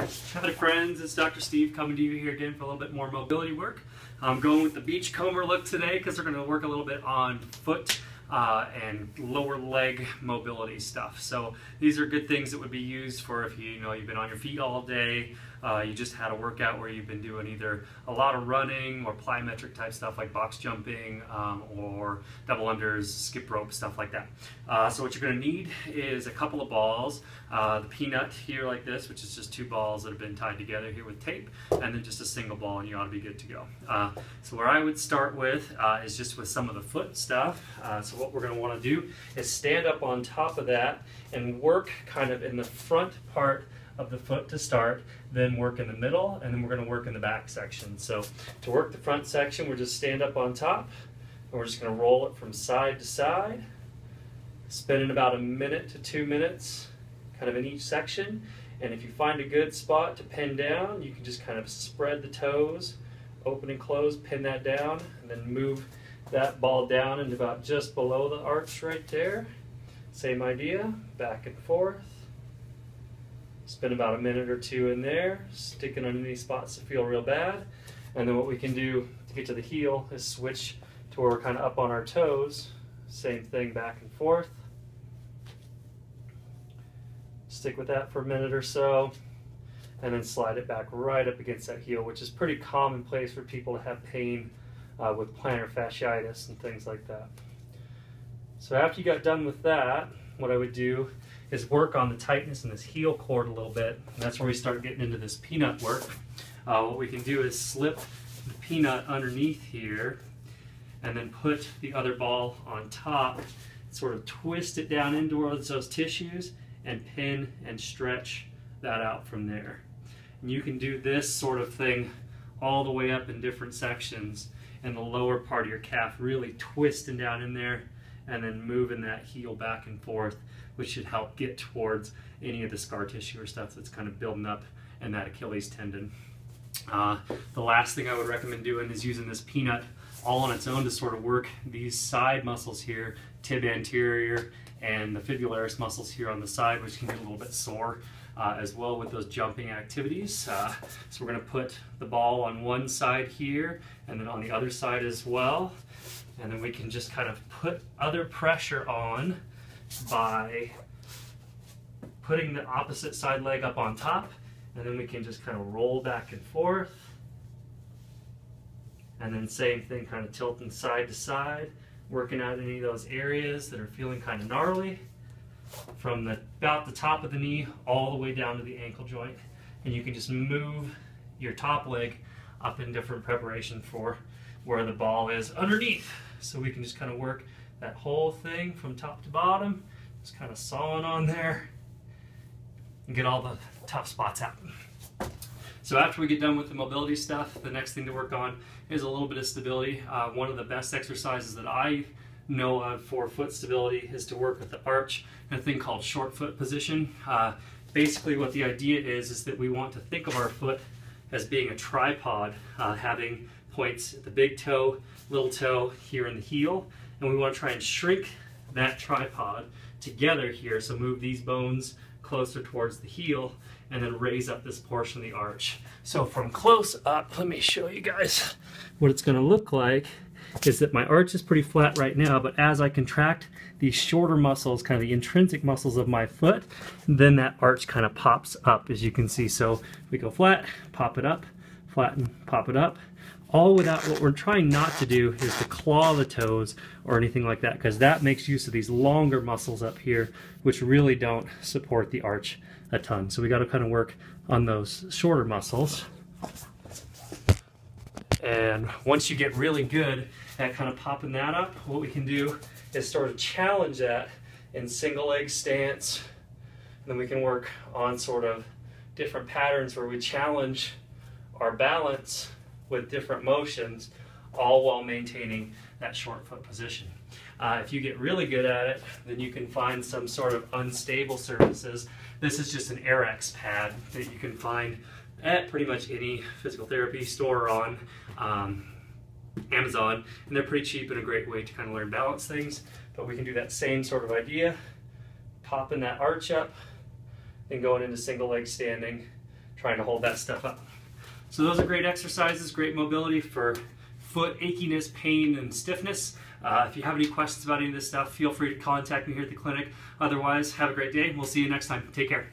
Howdy friends, it's Dr. Steve coming to you here again for a little bit more mobility work. I'm going with the beachcomber look today because we're going to work a little bit on foot and lower leg mobility stuff. So these are good things that would be used for if you've been on your feet all day, you just had a workout where you've been doing either a lot of running or plyometric type stuff like box jumping or double unders, skip rope, stuff like that. So what you're going to need is a couple of balls, the peanut here like this, which is just two balls that have been tied together here with tape, and then just a single ball and you ought to be good to go. So where I would start with is just with some of the foot stuff. So what we're going to want to do is stand up on top of that and work kind of in the front part of the foot to start, then work in the middle, and then we're going to work in the back section. So to work the front section, we'll just stand up on top, and we're just going to roll it from side to side, spending about 1 minute to 2 minutes kind of in each section. And if you find a good spot to pin down, you can just kind of spread the toes, open and close, pin that down, and then move that ball down into about just below the arch right there. Same idea, back and forth. Spend about 1 minute or 2 in there, sticking on any spots that feel real bad. And then what we can do to get to the heel is switch to where we're kind of up on our toes. Same thing, back and forth. Stick with that for 1 minute or so, and then slide it back right up against that heel, which is pretty commonplace for people to have pain with plantar fasciitis and things like that. So after you got done with that, what I would do is work on the tightness in this heel cord a little bit, and that's where we start getting into this peanut work. What we can do is slip the peanut underneath here and then put the other ball on top, sort of twist it down into those tissues and pin and stretch that out from there. And you can do this sort of thing all the way up in different sections, and the lower part of your calf really twisting down in there and then moving that heel back and forth, which should help get towards any of the scar tissue or stuff that's kind of building up in that Achilles tendon. The last thing I would recommend doing is using this peanut all on its own to sort of work these side muscles here, tib anterior and the fibularis muscles here on the side, which can get a little bit sore as well with those jumping activities. So we're going to put the ball on one side here and then on the other side as well. And then we can just kind of put other pressure on by putting the opposite side leg up on top, and then we can just kind of roll back and forth. And then same thing, kind of tilting side to side, working out any of those areas that are feeling kind of gnarly from about the top of the knee all the way down to the ankle joint. And you can just move your top leg up in different preparation for where the ball is underneath. So we can just kind of work that whole thing from top to bottom, just kind of sawing on there and get all the tough spots out. So after we get done with the mobility stuff, the next thing to work on is a little bit of stability. One of the best exercises that I know of for foot stability is to work with the arch and a thing called short foot position. Basically what the idea is that we want to think of our foot as being a tripod, having points at the big toe, little toe here in the heel, and we want to try and shrink that tripod together here, so move these bones closer towards the heel and then raise up this portion of the arch. So from close up, let me show you guys what it's going to look like. Is that my arch is pretty flat right now, but as I contract these shorter muscles, kind of the intrinsic muscles of my foot, then that arch kind of pops up, as you can see. So we go flat, pop it up, flatten, pop it up, all without, what we're trying not to do is to claw the toes or anything like that, because that makes use of these longer muscles up here, which really don't support the arch a ton. So we got to kind of work on those shorter muscles. And once you get really good at kind of popping that up, what we can do is sort of challenge that in single leg stance. And then we can work on sort of different patterns where we challenge our balance with different motions, all while maintaining that short foot position. If you get really good at it, then you can find some sort of unstable surfaces. This is just an Airex pad that you can find at pretty much any physical therapy store on Amazon, and they're pretty cheap and a great way to kind of learn balance things. But we can do that same sort of idea, popping that arch up, then going into single leg standing, trying to hold that stuff up. So those are great exercises, great mobility for foot achiness, pain, and stiffness. If you have any questions about any of this stuff, feel free to contact me here at the clinic. Otherwise, have a great day. We'll see you next time. Take care.